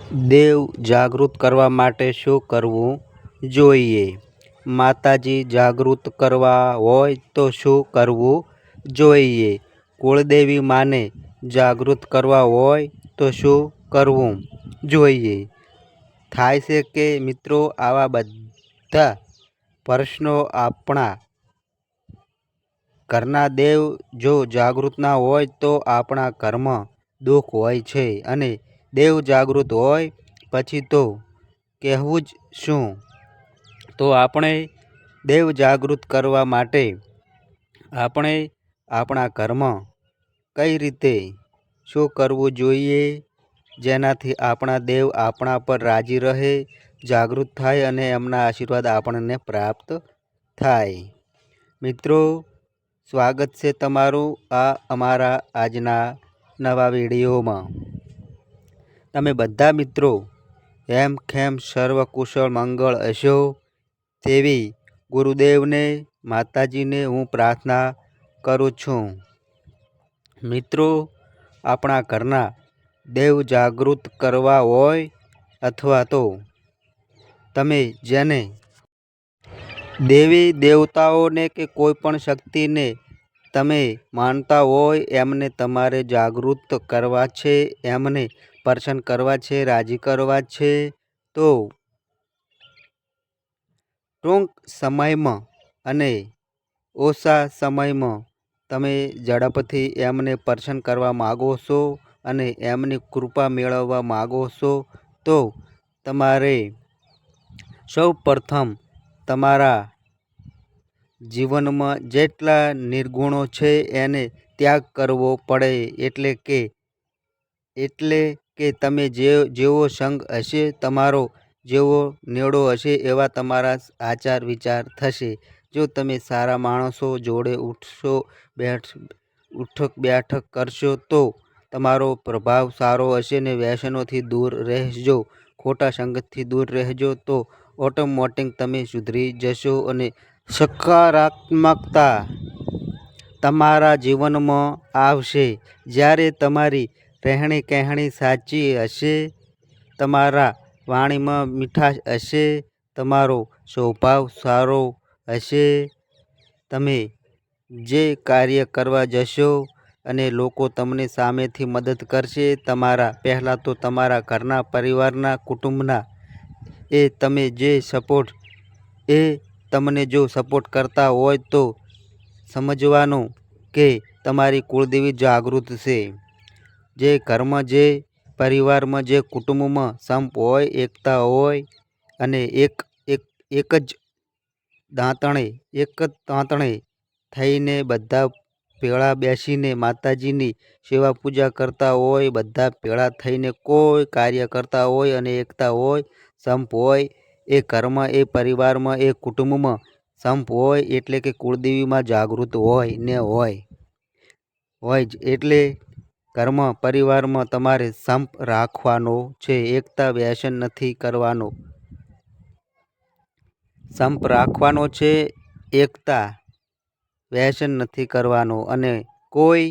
દેવ જાગૃત કરવા માટે શું કરવું જોઈએ? માતાજી જાગૃત કરવા હોય તો શું કરવું જોઈએ? કુળદેવી માને જાગૃત કરવા હોય તો શું કરવું જોઈએ? થાય છે કે મિત્રો આવા બધા પ્રશ્નો આપણા ઘરના દેવ જો જાગૃત ના હોય તો આપણા ઘરમાં દુઃખ હોય છે અને દેવ જાગૃત હોય પછી તો કહેવું જ શું? તો આપણે દેવ જાગૃત કરવા માટે આપણે આપણા ઘરમાં કઈ રીતે શું કરવું જોઈએ જેનાથી આપણા દેવ આપણા પર રાજી રહે, જાગૃત થાય અને એમના આશીર્વાદ આપણને પ્રાપ્ત થાય. મિત્રો સ્વાગત છે તમારું આ અમારા આજના નવા વિડીયોમાં. તમે બધા મિત્રો હેમ ખેમ સર્વ કુશળ મંગળ હશો તેવી ગુરુદેવને માતાજીને હું પ્રાર્થના કરું છું. મિત્રો આપણા ઘરના દેવ જાગૃત કરવા હોય અથવા તો તમે જેને દેવી દેવતાઓને કે કોઈ પણ શક્તિને તમે માનતા હોય એમને તમારે જાગૃત કરવા છે, એમને પ્રસન્ન કરવા છે, રાજી કરવા છે. તો ટૂંક સમયમાં અને ઓછા સમયમાં તમે ઝડપથી એમને પ્રસન્ન કરવા માગો છો અને એમની કૃપા મેળવવા માગો છો તો તમારે સૌ પ્રથમ તમારા જીવનમાં જેટલા નિર્ગુણો છે એને ત્યાગ કરવો પડે. એટલે કે તમે જેવો સંગ હશે, તમારો જેવો નેડો હશે એવા તમારા આચાર વિચાર થશે. જો તમે સારા માણસો જોડે ઉઠક બેઠક કરશો તો તમારો પ્રભાવ સારો હશે ને વ્યસનોથી દૂર રહેજો, ખોટા સંગતથી દૂર રહેજો તો ઓટોમેટિક તમે સુધરી જશો અને સકારાત્મકતા તમારા જીવનમાં આવશે. જ્યારે તમારી રહેણી કહેણી સાચી હશે, તમારા વાણીમાં મીઠાશ હશે, તમારો સ્વભાવ સારો હશે, તમે જે કાર્ય કરવા જશો અને લોકો તમને સામેથી મદદ કરશે. તમારા પહેલાં તો તમારા ઘરના પરિવારના કુટુંબના તમને જો સપોર્ટ કરતા હોય તો સમજવાનું કે તમારી કુળદેવી જાગૃત છે. જે ઘરમાં, જે પરિવારમાં, જે કુટુંબમાં સંપ હોય, એકતા હોય અને એક જ તાંતણે થઈને બધા ભેળા બેસીને માતાજીની સેવા પૂજા કરતા હોય, બધા ભેળા થઈને કોઈ કાર્ય કરતા હોય અને એકતા હોય, સંપ હોય, એ ઘરમાં, એ પરિવારમાં, એ કુટુંબમાં સંપ હોય એટલે કે કુળદેવીમાં જાગૃત હોય ને હોય જ. એટલે ઘરમાં, પરિવારમાં તમારે સંપ રાખવાનો છે. એકતા, વ્યસન નથી કરવાનો. સંપ રાખવાનો છે, એકતા વ્યસન નથી કરવાનો અને કોઈ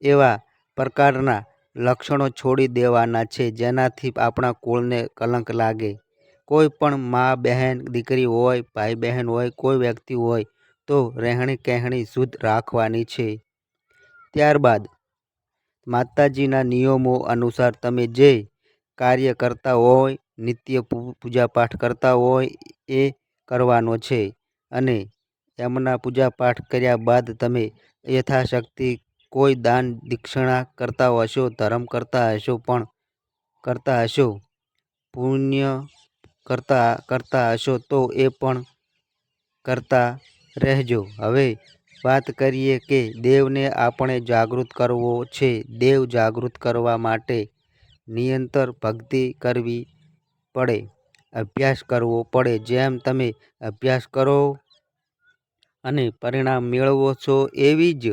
એવા પ્રકારના લક્ષણો છોડી દેવાના છે જેનાથી આપણા કુળને કલંક લાગે. કોઈ પણ મા બહેન, દીકરી હોય, ભાઈ બહેન હોય, કોઈ વ્યક્તિ હોય તો રહેણી કહેણી શુદ્ધ રાખવાની છે. ત્યારબાદ માતાજીના નિયમો અનુસાર તમે જે કાર્ય કરતા હોય, નિત્ય પૂજાપાઠ કરતા હોય એ કરવાનો છે અને એમના પૂજાપાઠ કર્યા બાદ તમે યથાશક્તિ કોઈ દાન દક્ષિણા કરતા હશો, ધર્મ કરતા હશો, પુણ્ય કરતા હશો તો એ પણ કરતા રહેજો. હવે વાત કરીએ કે દેવને આપણે જાગૃત કરવો છે. દેવ જાગૃત કરવા માટે નિરંતર ભક્તિ કરવી પડે, અભ્યાસ કરવો પડે. જેમ તમે અભ્યાસ કરો અને પરિણામ મેળવો છો એવી જ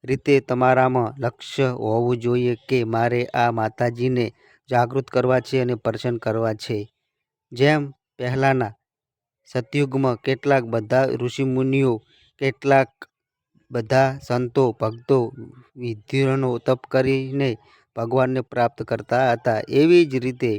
રીતે તમારામાં લક્ષ્ય હોવું જોઈએ કે મારે આ માતાજીને જાગૃત કરવા છે અને પ્રસન્ન કરવા છે. જેમ પહેલાંના સતયુગમાં કેટલાક બધા ઋષિમુનિઓ, કેટલાક બધા સંતો ભક્તો વિધિઓનો તપ કરીને ભગવાનને પ્રાપ્ત કરતા હતા. એવી જ રીતે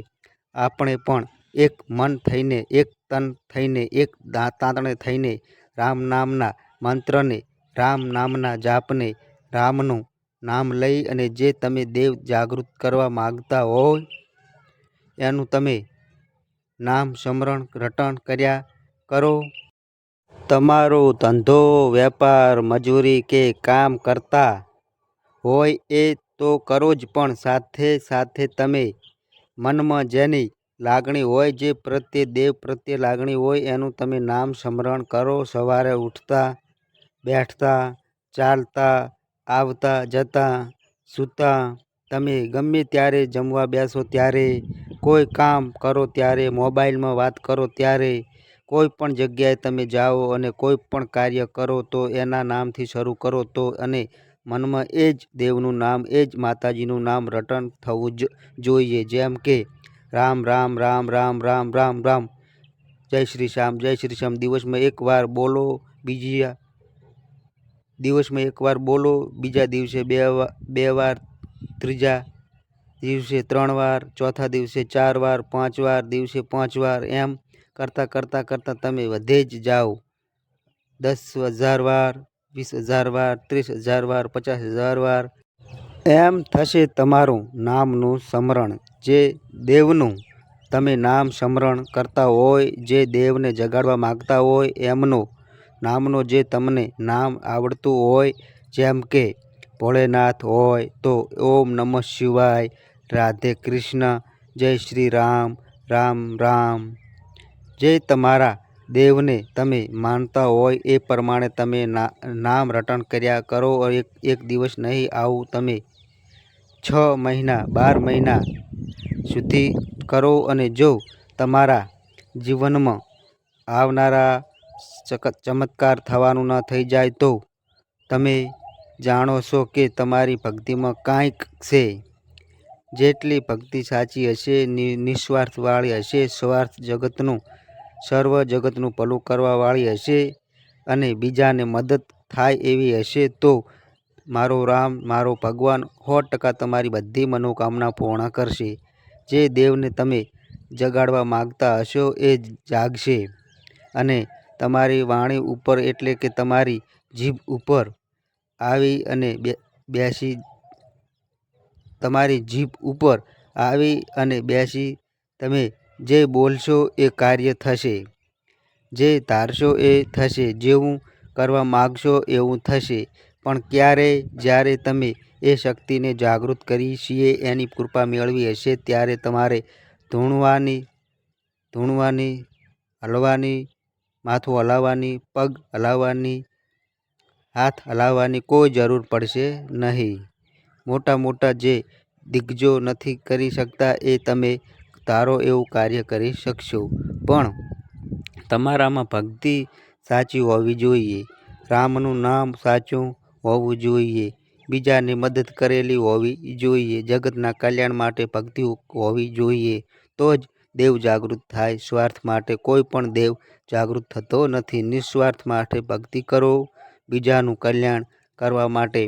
આપણે પણ એક મન થઈને, એક તન થઈને, એક તાંતણે થઈને રામ નામના મંત્રને, રામ નામના જાપને, રામનું નામ લઈ અને જે તમે દેવ જાગૃત કરવા માગતા હોય એનું તમે નામ સ્મરણ રટણ કર્યા કરો. તમારો ધંધો, વેપાર, મજૂરી કે કામ કરતા હોય એ તો કરો જ, પણ સાથે સાથે તમે મનમાં જેની લાગણી હોય, જે પ્રત્યે દેવ પ્રત્યે લાગણી હોય એનું તમે નામ સ્મરણ કરો. સવારે ઉઠતા, બેઠતા, ચાલતા, આવતા જતા, સૂતા, તમે ગમે ત્યારે, જમવા બેસો ત્યારે, કોઈ કામ કરો ત્યારે, મોબાઈલમાં વાત કરો ત્યારે, કોઈ પણ જગ્યાએ તમે જાઓ અને કોઈ પણ કાર્ય કરો તો એના નામથી શરૂ કરો તો અને મનમાં એ જ દેવનું નામ, એ જ માતાજીનું નામ રટણ થવું જ જોઈએ. જેમ કે રામ રામ રામ રામ રામ રામ રામ, જય શ્રી શ્યામ જય શ્રી શ્યામ દિવસમાં એકવાર બોલો, દિવસમાં એકવાર બોલો, બીજા દિવસે બે વાર, ત્રીજા દિવસે 3 વાર, ચોથા દિવસે 4 વાર, 5 વાર, દિવસે 5 વાર, એમ કરતાં તમે વધે જ જાઓ. 10,000 વાર, 20,000 વાર, 30,000 વાર, 50,000 વાર, એમ થશે તમારું નામનું સ્મરણ. જે દેવનું તમે નામ સ્મરણ કરતા હોય, જે દેવને જગાડવા માગતા હોય એમનો નામનો જે તમને નામ આવડતું હોય, જેમ કે ભોળેનાથ હોય તો ઓમ નમઃ શિવાય, રાધે કૃષ્ણ, જય શ્રી રામ, રામ રામ, જે તમારા દેવને તમે માનતા હોય એ પ્રમાણે તમે નામ રટણ કર્યા કરો. એક દિવસ નહીં, આવું તમે 6 મહિના 12 મહિના સુધી કરો અને જો તમારા જીવનમાં આવનારા ચમત્કાર થવાનું ન થઈ જાય તો તમે જાણો છો કે તમારી ભક્તિમાં કાંઈક છે. જેટલી ભક્તિ સાચી હશે, નિસ્વાર્થવાળી હશે, સ્વાર્થ જગતનું, સર્વ જગતનું ભલું કરવાવાળી હશે અને બીજાને મદદ થાય એવી હશે તો મારો રામ, મારો ભગવાન 100% તમારી બધી મનોકામના પૂર્ણ કરશે. જે દેવને તમે જગાડવા માગતા હશો એ જાગશે અને તમારી વાણી ઉપર એટલે કે તમારી જીભ ઉપર આવી અને તમારી જીભ ઉપર આવી અને બેસી તમે જે બોલશો એ કાર્ય થશે, જે ધારશો એ થશે, જેવું કરવા માગશો એવું થશે. પણ ક્યારે, જ્યારે તમે એ શક્તિને જાગૃત કરી છીએ, એની કૃપા મેળવી હશે, ત્યારે તમારે ધૂણવાની, હલવાની, માથું હલાવવાની, પગ હલાવવાની, હાથ હલાવવાની કોઈ જરૂર પડશે નહીં. મોટા જે દિગ્ગજો નથી કરી શકતા એ તમે ધારો એવું કાર્ય કરી શકશો. પણ તમારામાં ભક્તિ સાચી હોવી જોઈએ, રામનું નામ સાચું હોવું જોઈએ, બીજાને મદદ કરેલી હોવી જોઈએ, જગતના કલ્યાણ માટે ભક્તિ હોવી જોઈએ, તો જ દેવ જાગૃત થાય. સ્વાર્થ માટે કોઈ પણ દેવ જાગૃત થતો નથી. નિસ્વાર્થ માટે ભક્તિ કરો, બીજાનું કલ્યાણ કરવા માટે.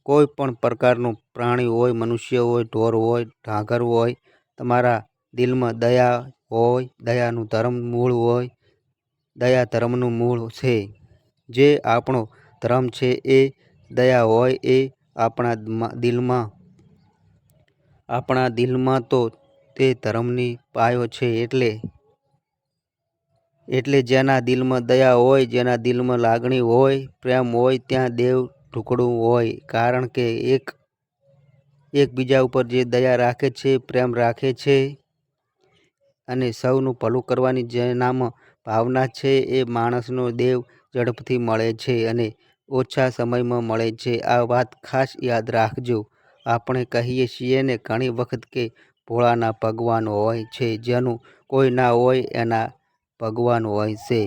કોઈ પણ પ્રકારનું પ્રાણી હોય, મનુષ્ય હોય, ઢોર હોય, ઢાંગર હોય, તમારા દિલમાં દયા હોય, દયાનું ધર્મ મૂળ હોય, દયા ધર્મનું મૂળ છે. જે આપણો ધર્મ છે એ દયા હોય એ આપણા દિલમાં તો તે ધર્મની પાયો છે. એટલે જેના દિલમાં દયા હોય, જેના દિલમાં લાગણી હોય, પ્રેમ હોય, ત્યાં દેવ ઢુકડું હોય. કારણ કે એકબીજા ઉપર જે દયા રાખે છે, પ્રેમ રાખે છે અને સૌનું ભલું કરવાની જેનામાં ભાવના છે એ માણસનો દેવ ઝડપથી મળે છે અને ઓછા સમયમાં મળે છે. આ વાત ખાસ યાદ રાખજો. આપણે કહીએ છીએ ને ઘણી વખત કે ભોળાના ભગવાન હોય છે, જેનું કોઈ ના હોય એના ભગવાન હોય છે.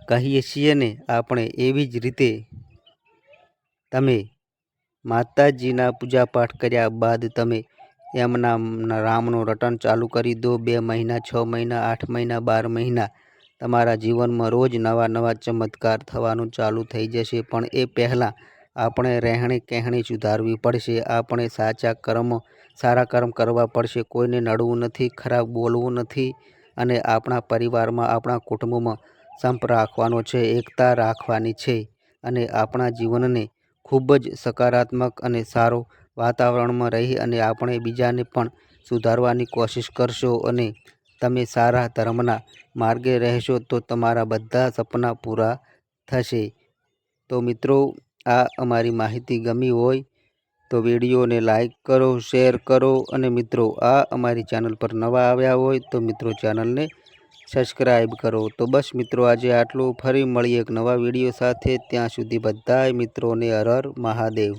કહીએ છીએ ને આપણે, એવી જ રીતે તમે માતાજીના પૂજાપાઠ કર્યા બાદ તમે એમના રામનું રટણ ચાલુ કરી દો. 2 મહિના, 6 મહિના, 8 મહિના, 12 મહિના તમારા જીવનમાં રોજ નવા ચમત્કાર થવાનું ચાલુ થઈ જશે. પણ એ પહેલાં આપણે રહેણી કહેણી સુધારવી પડશે. આપણે સારા કર્મ કરવા પડશે. કોઈને નડવું નથી, ખરાબ બોલવું નથી અને આપણા પરિવારમાં, આપણા કુટુંબમાં સંપ રાખવાનો છે, એકતા રાખવાની છે અને આપણા જીવનને ખૂબ જ સકારાત્મક અને સારો વાતાવરણમાં રહી અને આપણે બીજાને પણ સુધારવાની કોશિશ કરશો અને તમે સારા ધર્મના માર્ગે રહેશો તો તમારા બધા સપના પૂરા થશે. તો મિત્રો, આ અમારી માહિતી ગમી હોય તો વિડીયોને લાઈક કરો, શેર કરો અને મિત્રો આ અમારી ચેનલ પર નવા આવ્યા હોય તો મિત્રો ચેનલને સબસ્ક્રાઈબ કરો. તો બસ મિત્રો, આજે આટલું. ફરી મળીએ એક નવા વિડીયો સાથે. ત્યાં સુધી બધાય મિત્રોને હર હર મહાદેવ.